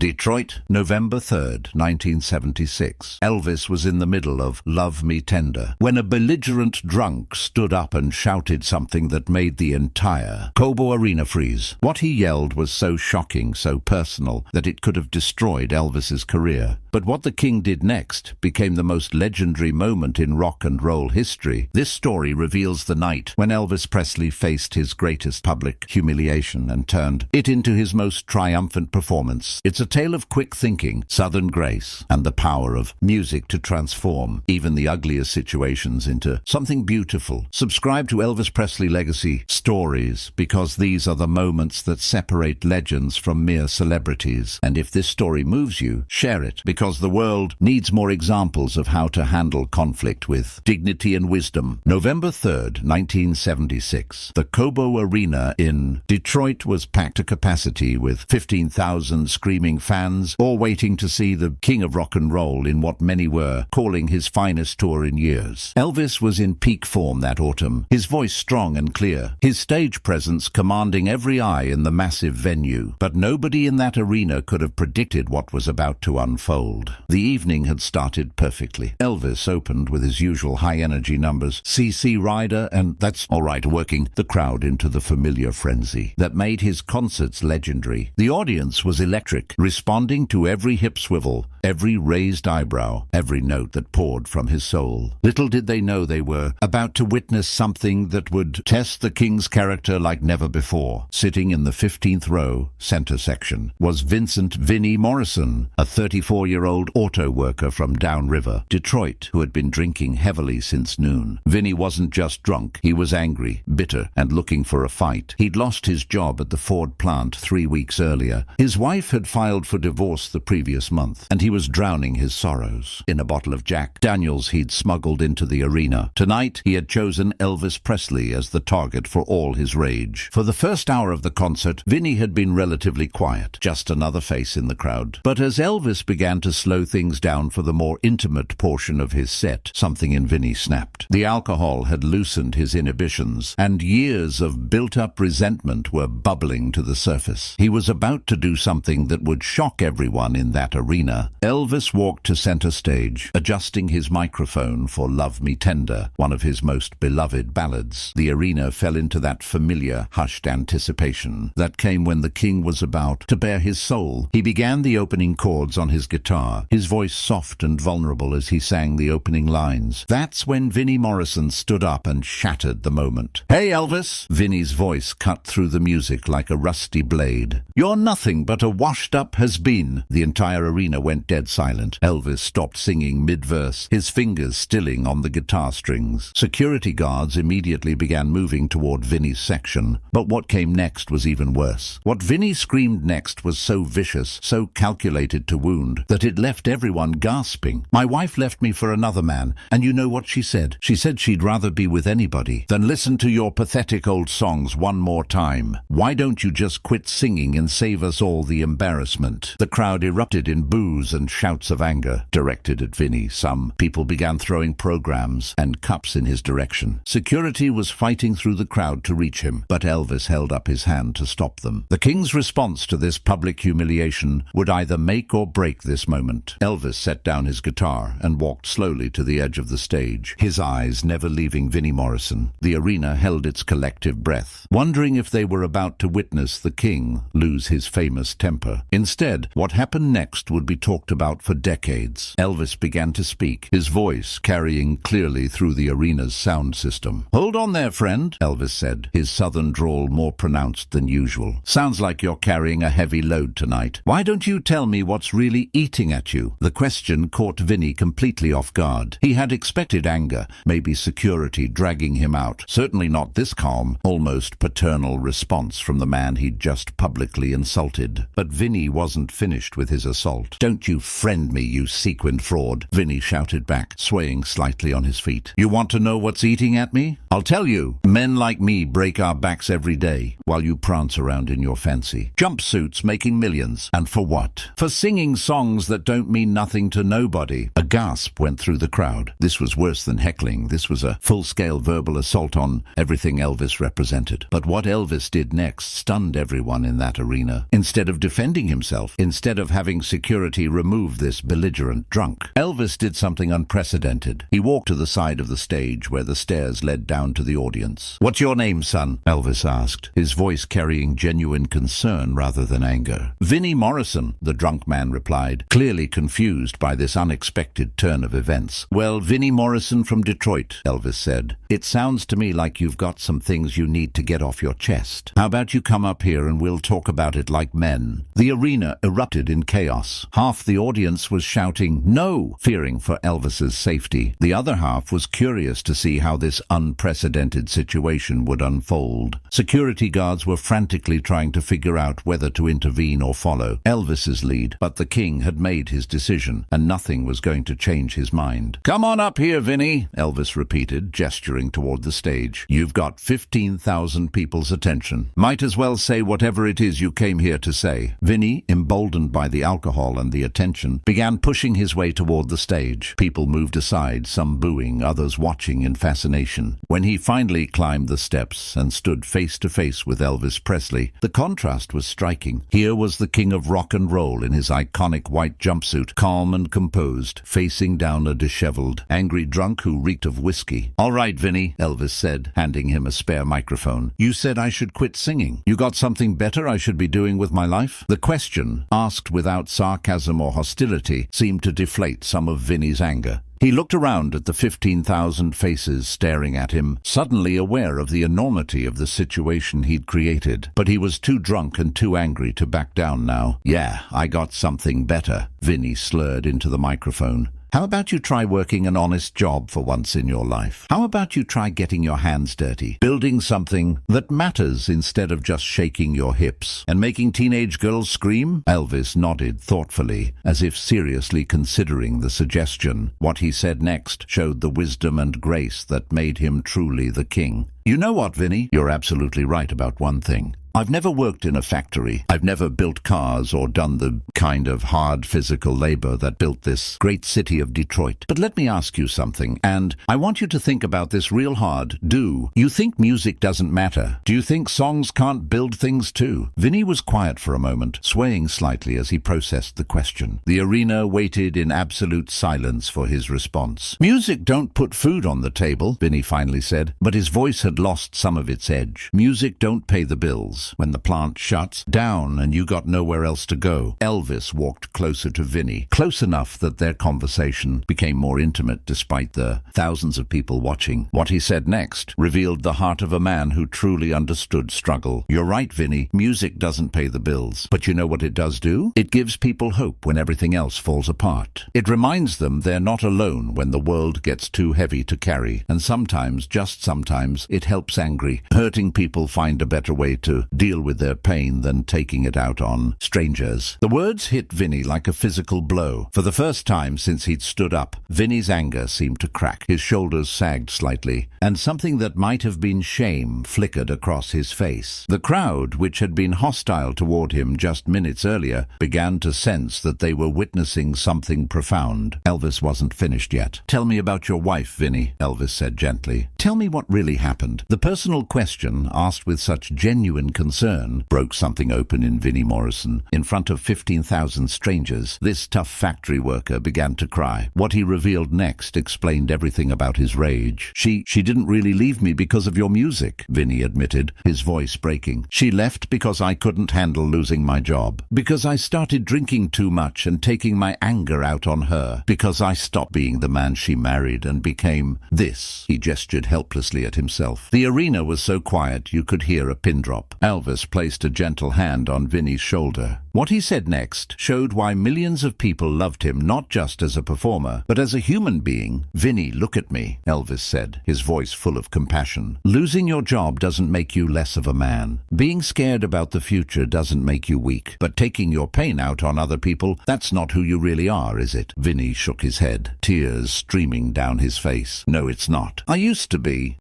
Detroit, November 3rd, 1976. Elvis was in the middle of Love Me Tender when a belligerent drunk stood up and shouted something that made the entire Cobo Arena freeze. What he yelled was so shocking, so personal, that it could have destroyed Elvis's career. But what the King did next became the most legendary moment in rock and roll history. This story reveals the night when Elvis Presley faced his greatest public humiliation and turned it into his most triumphant performance. It's a tale of quick thinking, southern grace, and the power of music to transform even the ugliest situations into something beautiful. Subscribe to Elvis Presley Legacy Stories, because these are the moments that separate legends from mere celebrities. And if this story moves you, share it, because the world needs more examples of how to handle conflict with dignity and wisdom. November 3rd, 1976. The Cobo Arena in Detroit was packed to capacity with 15,000 screaming fans, all waiting to see the King of Rock and Roll in what many were calling his finest tour in years. Elvis was in peak form that autumn, his voice strong and clear, his stage presence commanding every eye in the massive venue. But nobody in that arena could have predicted what was about to unfold. The evening had started perfectly. Elvis opened with his usual high-energy numbers, CC Rider and That's All Right, working the crowd into the familiar frenzy that made his concerts legendary. The audience was electric, responding to every hip swivel, every raised eyebrow, every note that poured from his soul. Little did they know they were about to witness something that would test the King's character like never before. Sitting in the 15th row, center section, was Vinnie Morrison, a 34-year-old auto worker from downriver Detroit who had been drinking heavily since noon. Vinnie wasn't just drunk, he was angry, bitter, and looking for a fight. He'd lost his job at the Ford plant 3 weeks earlier. His wife had filed for divorce the previous month, and he was drowning his sorrows in a bottle of Jack Daniels he'd smuggled into the arena. Tonight, he had chosen Elvis Presley as the target for all his rage. For the first hour of the concert, Vinnie had been relatively quiet, just another face in the crowd. But as Elvis began to slow things down for the more intimate portion of his set, something in Vinnie snapped. The alcohol had loosened his inhibitions, and years of built-up resentment were bubbling to the surface. He was about to do something that would shock everyone in that arena. Elvis walked to center stage, adjusting his microphone for Love Me Tender, one of his most beloved ballads. The arena fell into that familiar, hushed anticipation that came when the King was about to bare his soul. He began the opening chords on his guitar, his voice soft and vulnerable as he sang the opening lines. That's when Vinnie Morrison stood up and shattered the moment. "Hey, Elvis!" Vinnie's voice cut through the music like a rusty blade. "You're nothing but a washed-up has-been." The entire arena went dead silent. Elvis stopped singing mid-verse, his fingers stilling on the guitar strings. Security guards immediately began moving toward Vinnie's section. But what came next was even worse. What Vinnie screamed next was so vicious, so calculated to wound, that it left everyone gasping. "My wife left me for another man, and you know what she said? She said she'd rather be with anybody than listen to your pathetic old songs one more time. Why don't you just quit singing and save us all the embarrassment?" The crowd erupted in boos and shouts of anger directed at Vinnie. Some people began throwing programs and cups in his direction. Security was fighting through the crowd to reach him, but Elvis held up his hand to stop them. The King's response to this public humiliation would either make or break this moment. Elvis set down his guitar and walked slowly to the edge of the stage, his eyes never leaving Vinnie Morrison. The arena held its collective breath, wondering if they were about to witness the King lose his famous temper. Instead, what happened next would be talked about for decades. Elvis began to speak, his voice carrying clearly through the arena's sound system. "Hold on there, friend," Elvis said, his southern drawl more pronounced than usual. "Sounds like you're carrying a heavy load tonight. Why don't you tell me what's really eating at you?" The question caught Vinnie completely off guard. He had expected anger, maybe security dragging him out. Certainly not this calm, almost paternal response from the man he'd just publicly insulted. But Vinnie wasn't finished with his assault. "Don't you friend me, you sequined fraud," Vinnie shouted back, swaying slightly on his feet. "You want to know what's eating at me? I'll tell you. Men like me break our backs every day, while you prance around in your fancy jumpsuits making millions. And for what? For singing songs that don't mean nothing to nobody." A gasp went through the crowd. This was worse than heckling. This was a full-scale verbal assault on everything Elvis represented. But what Elvis did next stunned everyone in that arena. Instead of defending himself, himself, instead of having security remove this belligerent drunk. Elvis did something unprecedented. He walked to the side of the stage where the stairs led down to the audience. "What's your name, son?" Elvis asked, his voice carrying genuine concern rather than anger. "Vinnie Morrison," the drunk man replied, clearly confused by this unexpected turn of events. "Well, Vinnie Morrison from Detroit," Elvis said. "It sounds to me like you've got some things you need to get off your chest. How about you come up here and we'll talk about it like men?" The arena erupted in chaos. Half the audience was shouting, "No!" fearing for Elvis's safety. The other half was curious to see how this unprecedented situation would unfold. Security guards were frantically trying to figure out whether to intervene or follow Elvis's lead, but the king had made his decision, and nothing was going to change his mind. "Come on up here, Vinnie," Elvis repeated, gesturing toward the stage. "You've got 15,000 people's attention. Might as well say whatever it is you came here to say." Vinnie, emboldened by the alcohol and the attention, began pushing his way toward the stage. People moved aside, some booing, others watching in fascination. When he finally climbed the steps and stood face to face with Elvis Presley, the contrast was striking. Here was the king of rock and roll in his iconic white jumpsuit, calm and composed, facing down a disheveled, angry drunk who reeked of whiskey. "All right, Vinnie," Elvis said, handing him a spare microphone. "You said I should quit singing. You got something better I should be doing with my life?" The question, asked without sarcasm or hostility, seemed to deflate some of Vinnie's anger. He looked around at the 15,000 faces staring at him, suddenly aware of the enormity of the situation he'd created. But he was too drunk and too angry to back down now. "Yeah, I got something better," Vinnie slurred into the microphone. "How about you try working an honest job for once in your life? How about you try getting your hands dirty, building something that matters instead of just shaking your hips and making teenage girls scream?" Elvis nodded thoughtfully, as if seriously considering the suggestion. What he said next showed the wisdom and grace that made him truly the king. "You know what, Vinnie? You're absolutely right about one thing. I've never worked in a factory. I've never built cars or done the kind of hard physical labor that built this great city of Detroit. But let me ask you something, and I want you to think about this real hard. Do you think music doesn't matter? Do you think songs can't build things too?" Vinnie was quiet for a moment, swaying slightly as he processed the question. The arena waited in absolute silence for his response. "Music don't put food on the table," Vinnie finally said, but his voice had lost some of its edge. "Music don't pay the bills. When the plant shuts down and you got nowhere else to go." Elvis walked closer to Vinnie, close enough that their conversation became more intimate despite the thousands of people watching. What he said next revealed the heart of a man who truly understood struggle. "You're right, Vinnie. Music doesn't pay the bills. But you know what it does do? It gives people hope when everything else falls apart. It reminds them they're not alone when the world gets too heavy to carry. And sometimes, just sometimes, it helps angry, hurting people find a better way to deal with their pain than taking it out on strangers." The words hit Vinnie like a physical blow. For the first time since he'd stood up, Vinnie's anger seemed to crack. His shoulders sagged slightly, and something that might have been shame flickered across his face. The crowd, which had been hostile toward him just minutes earlier, began to sense that they were witnessing something profound. Elvis wasn't finished yet. "Tell me about your wife, Vinnie," Elvis said gently. "Tell me what really happened." The personal question, asked with such genuine concern, broke something open in Vinnie Morrison. In front of 15,000 strangers, this tough factory worker began to cry. What he revealed next explained everything about his rage. She didn't really leave me because of your music," Vinnie admitted, his voice breaking. "She left because I couldn't handle losing my job. Because I started drinking too much and taking my anger out on her. Because I stopped being the man she married and became this." He gestured helplessly at himself. The arena was so quiet you could hear a pin drop. Elvis placed a gentle hand on Vinnie's shoulder. What he said next showed why millions of people loved him not just as a performer, but as a human being. "Vinnie, look at me," Elvis said, his voice full of compassion. "Losing your job doesn't make you less of a man. Being scared about the future doesn't make you weak. But taking your pain out on other people, that's not who you really are, is it?" Vinnie shook his head, tears streaming down his face. "No, it's not. I used to be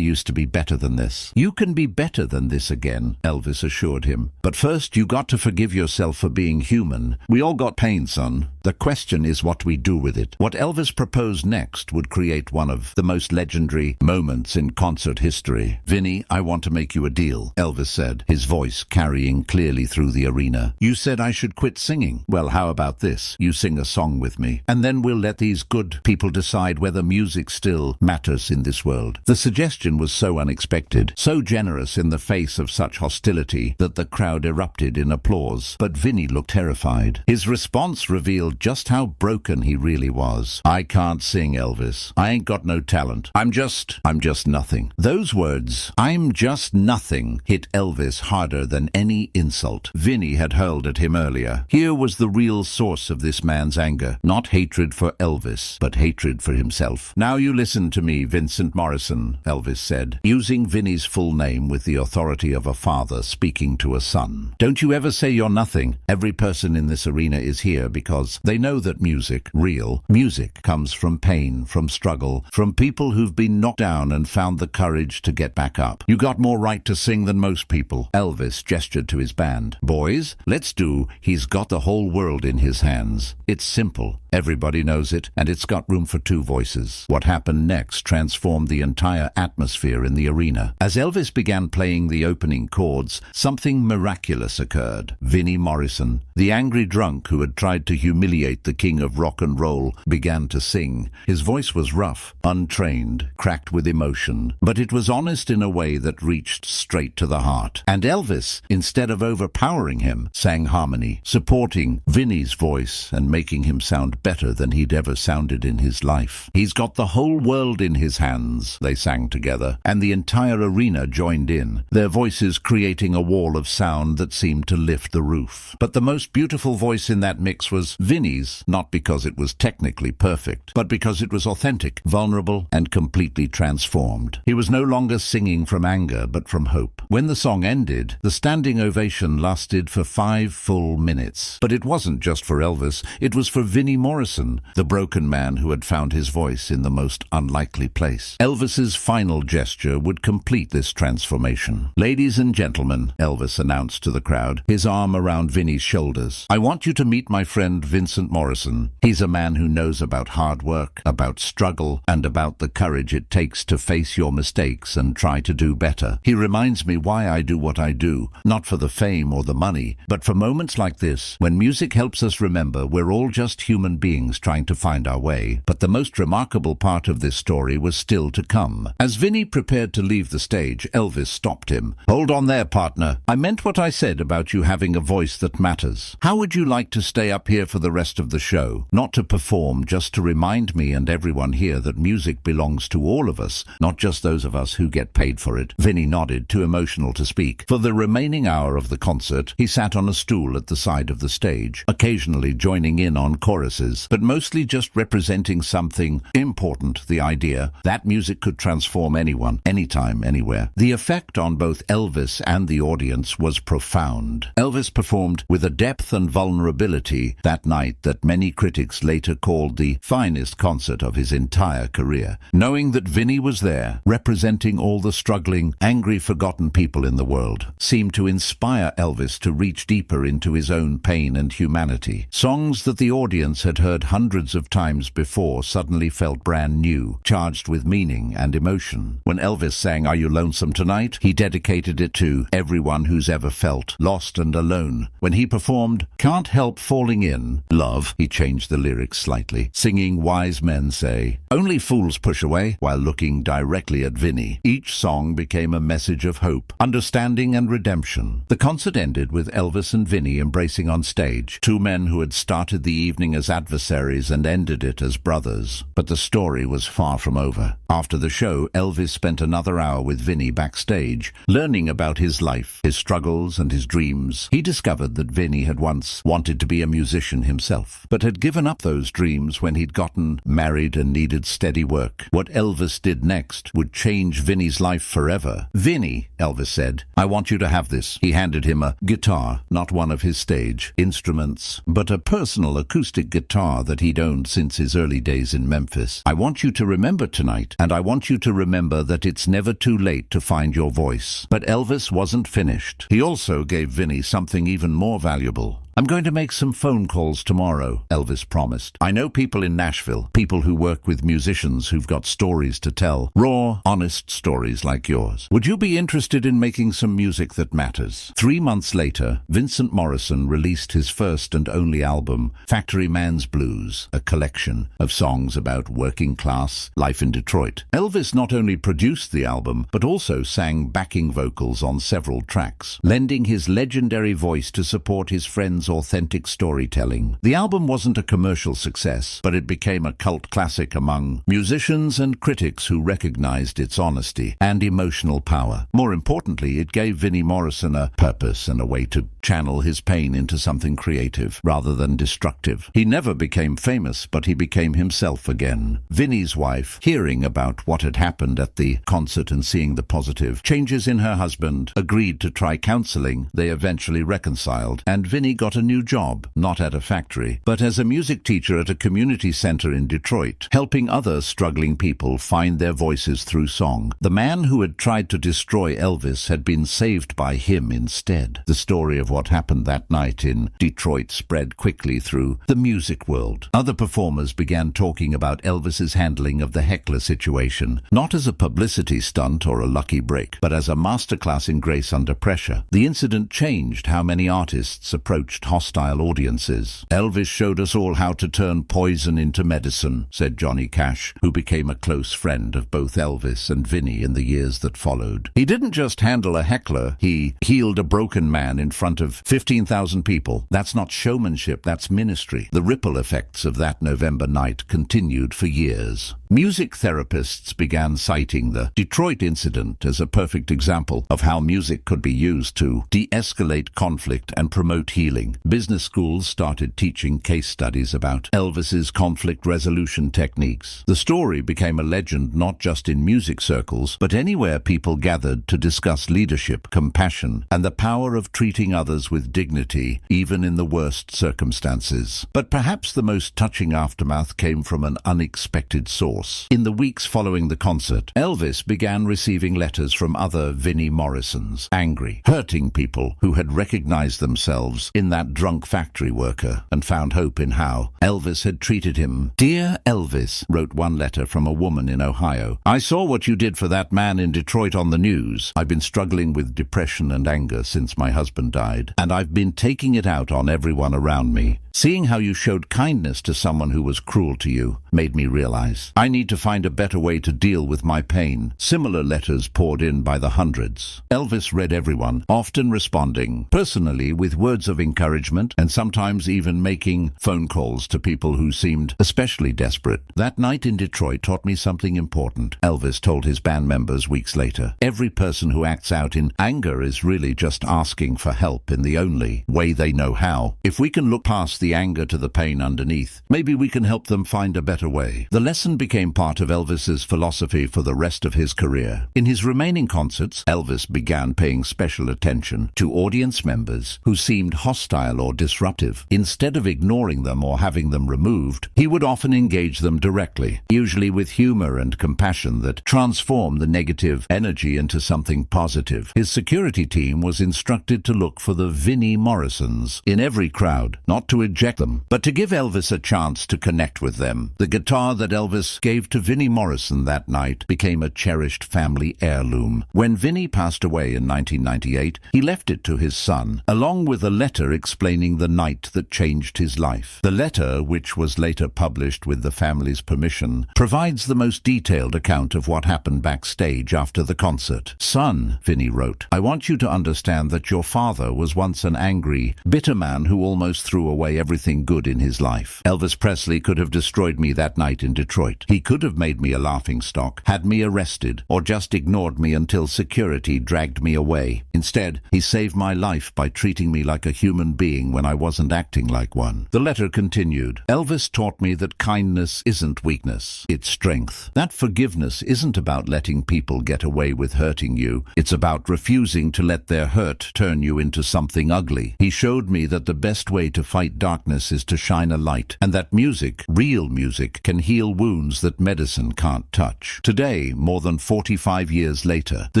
better than this." "You can be better than this again," Elvis assured him. "But first, you got to forgive yourself for being human. We all got pain, son. The question is what we do with it. What Elvis proposed next would create one of the most legendary moments in concert history. "Vinnie, I want to make you a deal," Elvis said, his voice carrying clearly through the arena. "You said I should quit singing. Well, how about this? You sing a song with me, and then we'll let these good people decide whether music still matters in this world." The suggestion was so unexpected, so generous in the face of such hostility, that the crowd erupted in applause. But Vinnie looked terrified. His response revealed just how broken he really was. "I can't sing, Elvis. I ain't got no talent. I'm just nothing." Those words, "I'm just nothing," hit Elvis harder than any insult Vinnie had hurled at him earlier. Here was the real source of this man's anger. Not hatred for Elvis, but hatred for himself. "Now you listen to me, Vincent Morrison," Elvis said, using Vinnie's full name with the authority of a father speaking to a son. "Don't you ever say you're nothing. Every person in this arena is here because they know that music, real music, comes from pain, from struggle, from people who've been knocked down and found the courage to get back up. You got more right to sing than most people." Elvis gestured to his band. "Boys, let's do He's Got the Whole World in His Hands. It's simple. Everybody knows it, and it's got room for two voices." What happened next transformed the entire atmosphere in the arena. As Elvis began playing the opening chords, something miraculous occurred. Vinnie Morrison, the angry drunk who had tried to humiliate the king of rock and roll, began to sing. His voice was rough, untrained, cracked with emotion, but it was honest in a way that reached straight to the heart. And Elvis, instead of overpowering him, sang harmony, supporting Vinnie's voice and making him sound better than he'd ever sounded in his life. "He's got the whole world in his hands," they sang together, and the entire arena joined in, their voices creating a wall of sound that seemed to lift the roof. But the most beautiful voice in that mix was Vinnie's, not because it was technically perfect, but because it was authentic, vulnerable, and completely transformed. He was no longer singing from anger, but from hope. When the song ended, the standing ovation lasted for 5 full minutes. But it wasn't just for Elvis, it was for Vinnie Morrison, the broken man who had found his voice in the most unlikely place. Elvis's final gesture would complete this transformation. "Ladies and gentlemen," Elvis announced to the crowd, his arm around Vinnie's shoulders, "I want you to meet my friend Vincent Morrison. He's a man who knows about hard work, about struggle, and about the courage it takes to face your mistakes and try to do better. He reminds me why I do what I do, not for the fame or the money, but for moments like this, when music helps us remember we're all just human beings trying to find our way." But the most remarkable part of this story was still to come. As Vinnie prepared to leave the stage, Elvis stopped him. "Hold on there, partner. I meant what I said about you having a voice that matters. How would you like to stay up here for the rest of the show? Not to perform, just to remind me and everyone here that music belongs to all of us, not just those of us who get paid for it." Vinnie nodded, too emotional to speak. For the remaining hour of the concert, he sat on a stool at the side of the stage, occasionally joining in on choruses, but mostly just representing something important, the idea that music could transform anyone, anytime, anywhere. The effect on both Elvis and the audience was profound. Elvis performed with a depth and vulnerability that night that many critics later called the finest concert of his entire career. Knowing that Vinnie was there, representing all the struggling, angry, forgotten people in the world, seemed to inspire Elvis to reach deeper into his own pain and humanity. Songs that the audience had heard hundreds of times before suddenly felt brand new, charged with meaning and emotion. When Elvis sang "Are You Lonesome Tonight?", he dedicated it to everyone who's ever felt lost and alone. When he performed "Can't Help Falling In Love," he changed the lyrics slightly, singing "Wise Men Say Only Fools Push Away," while looking directly at Vinnie. Each song became a message of hope, understanding, and redemption. The concert ended with Elvis and Vinnie embracing on stage, two men who had started the evening as adversaries and ended it as brothers. But the story was far from over. After the show, Elvis spent another hour with Vinnie backstage, learning about his life, his struggles, and his dreams. He discovered that Vinnie had once wanted to be a musician himself, but had given up those dreams when he'd gotten married and needed steady work. What Elvis did next would change Vinnie's life forever. "Vinnie," Elvis said, "I want you to have this." He handed him a guitar, not one of his stage instruments, but a personal acoustic guitar that he'd owned since his early days in Memphis. "I want you to remember tonight, and I want you to remember that it's never too late to find your voice." But Elvis wasn't finished. He also gave Vinnie something even more valuable: "I'm going to make some phone calls tomorrow," Elvis promised. "I know people in Nashville, people who work with musicians who've got stories to tell, raw, honest stories like yours. Would you be interested in making some music that matters?" 3 months later, Vincent Morrison released his first and only album, Factory Man's Blues, a collection of songs about working class life in Detroit. Elvis not only produced the album, but also sang backing vocals on several tracks, lending his legendary voice to support his friend's authentic storytelling. The album wasn't a commercial success, but it became a cult classic among musicians and critics who recognized its honesty and emotional power. More importantly, it gave Vinnie Morrison a purpose and a way to channel his pain into something creative rather than destructive. He never became famous, but he became himself again. Vinnie's wife, hearing about what had happened at the concert and seeing the positive changes in her husband, agreed to try counseling. They eventually reconciled, and Vinnie got a new job, not at a factory, but as a music teacher at a community center in Detroit, helping other struggling people find their voices through song. The man who had tried to destroy Elvis had been saved by him instead. The story of what happened that night in Detroit spread quickly through the music world. Other performers began talking about Elvis's handling of the heckler situation, not as a publicity stunt or a lucky break, but as a masterclass in grace under pressure. The incident changed how many artists approached hostile audiences. "Elvis showed us all how to turn poison into medicine," said Johnny Cash, who became a close friend of both Elvis and Vinnie in the years that followed. "He didn't just handle a heckler, he healed a broken man in front of 15,000 people. That's not showmanship, that's ministry." The ripple effects of that November night continued for years. Music therapists began citing the Detroit incident as a perfect example of how music could be used to de-escalate conflict and promote healing. Business schools started teaching case studies about Elvis's conflict resolution techniques. The story became a legend not just in music circles, but anywhere people gathered to discuss leadership, compassion, and the power of treating others with dignity, even in the worst circumstances. But perhaps the most touching aftermath came from an unexpected source. In the weeks following the concert, Elvis began receiving letters from other Vinnie Morrisons, angry, hurting people who had recognized themselves in that drunk factory worker and found hope in how Elvis had treated him. "Dear Elvis," wrote one letter from a woman in Ohio, "I saw what you did for that man in Detroit on the news. I've been struggling with depression and anger since my husband died, and I've been taking it out on everyone around me. Seeing how you showed kindness to someone who was cruel to you made me realize I need to find a better way to deal with my pain." Similar letters poured in by the hundreds. Elvis read everyone, often responding personally with words of encouragement and sometimes even making phone calls to people who seemed especially desperate. "That night in Detroit taught me something important," Elvis told his band members weeks later. "Every person who acts out in anger is really just asking for help in the only way they know how. If we can look past the anger to the pain underneath, maybe we can help them find a better way." The lesson became part of Elvis's philosophy for the rest of his career. In his remaining concerts, Elvis began paying special attention to audience members who seemed hostile or disruptive. Instead of ignoring them or having them removed, he would often engage them directly, usually with humor and compassion that transformed the negative energy into something positive. His security team was instructed to look for the Vinnie Morrisons in every crowd, not to eject them, but to give Elvis a chance to connect with them. The guitar that Elvis gave to Vinnie Morrison that night became a cherished family heirloom. When Vinnie passed away in 1998, he left it to his son, along with a letter explaining the night that changed his life. The letter, which was later published with the family's permission, provides the most detailed account of what happened backstage after the concert. "Son," Vinnie wrote, "I want you to understand that your father was once an angry, bitter man who almost threw away everything good in his life. Elvis Presley could have destroyed me that night in Detroit. He could have made me a laughingstock, had me arrested, or just ignored me until security dragged me away. Instead, he saved my life by treating me like a human being when I wasn't acting like one." The letter continued, "Elvis taught me that kindness isn't weakness, it's strength. That forgiveness isn't about letting people get away with hurting you. It's about refusing to let their hurt turn you into something ugly. He showed me that the best way to fight darkness is to shine a light, and that music, real music, music can heal wounds that medicine can't touch. Today, more than 45 years later, the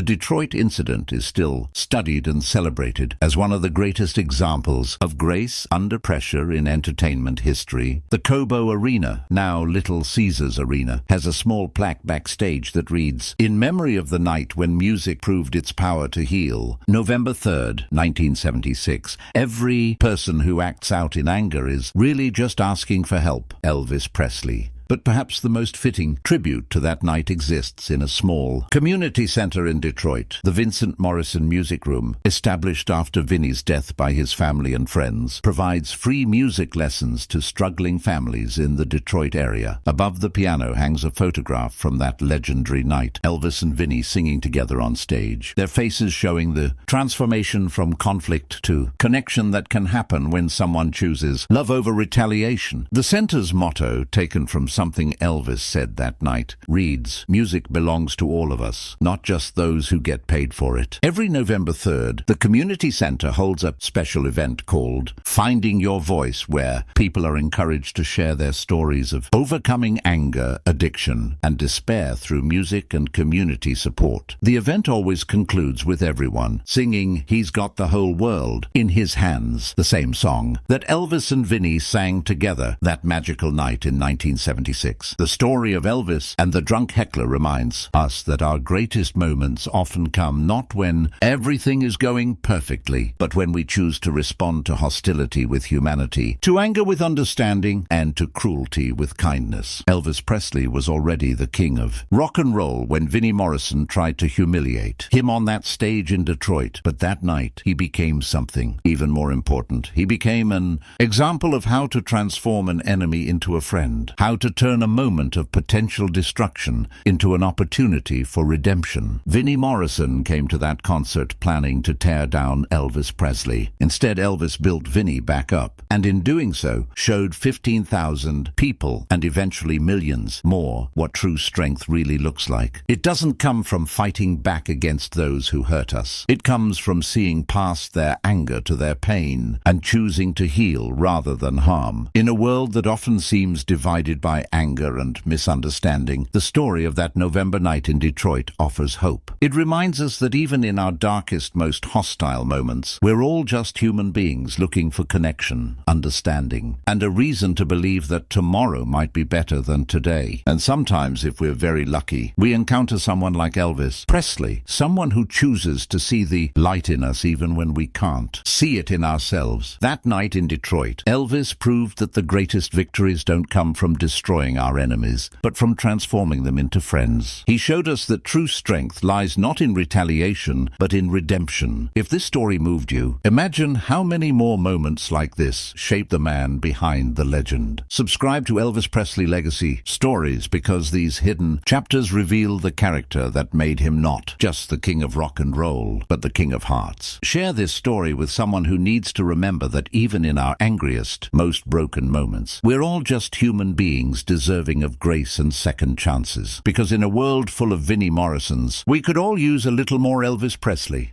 Detroit incident is still studied and celebrated as one of the greatest examples of grace under pressure in entertainment history. The Cobo Arena, now Little Caesars Arena, has a small plaque backstage that reads, "In memory of the night when music proved its power to heal, November 3rd, 1976. Every person who acts out in anger is really just asking for help. Elvis Presley." But perhaps the most fitting tribute to that night exists in a small community center in Detroit. The Vincent Morrison Music Room, established after Vinnie's death by his family and friends, provides free music lessons to struggling families in the Detroit area. Above the piano hangs a photograph from that legendary night, Elvis and Vinnie singing together on stage, their faces showing the transformation from conflict to connection that can happen when someone chooses love over retaliation. The center's motto, taken from something Elvis said that night, reads, "Music belongs to all of us, not just those who get paid for it." Every November 3rd, the community center holds a special event called Finding Your Voice, where people are encouraged to share their stories of overcoming anger, addiction, and despair through music and community support. The event always concludes with everyone singing "He's Got the Whole World in His Hands," the same song that Elvis and Vinnie sang together that magical night in 1976. The story of Elvis and the drunk heckler reminds us that our greatest moments often come not when everything is going perfectly, but when we choose to respond to hostility with humanity, to anger with understanding, and to cruelty with kindness. Elvis Presley was already the king of rock and roll when Vinnie Morrison tried to humiliate him on that stage in Detroit. But that night, he became something even more important. He became an example of how to transform an enemy into a friend, how to turn a moment of potential destruction into an opportunity for redemption. Vinnie Morrison came to that concert planning to tear down Elvis Presley. Instead, Elvis built Vinnie back up, and in doing so, showed 15,000 people, and eventually millions more, what true strength really looks like. It doesn't come from fighting back against those who hurt us. It comes from seeing past their anger to their pain, and choosing to heal rather than harm. In a world that often seems divided by anger and misunderstanding, the story of that November night in Detroit offers hope. It reminds us that even in our darkest, most hostile moments, we're all just human beings looking for connection, understanding, and a reason to believe that tomorrow might be better than today. And sometimes, if we're very lucky, we encounter someone like Elvis Presley, someone who chooses to see the light in us even when we can't see it in ourselves. That night in Detroit, Elvis proved that the greatest victories don't come from destroying our enemies, but from transforming them into friends. He showed us that true strength lies not in retaliation, but in redemption. If this story moved you, imagine how many more moments like this shape the man behind the legend. Subscribe to Elvis Presley Legacy Stories, because these hidden chapters reveal the character that made him not just the king of rock and roll, but the king of hearts. Share this story with someone who needs to remember that even in our angriest, most broken moments, we're all just human beings deserving of grace and second chances. Because in a world full of Vinnie Morrisons, we could all use a little more Elvis Presley.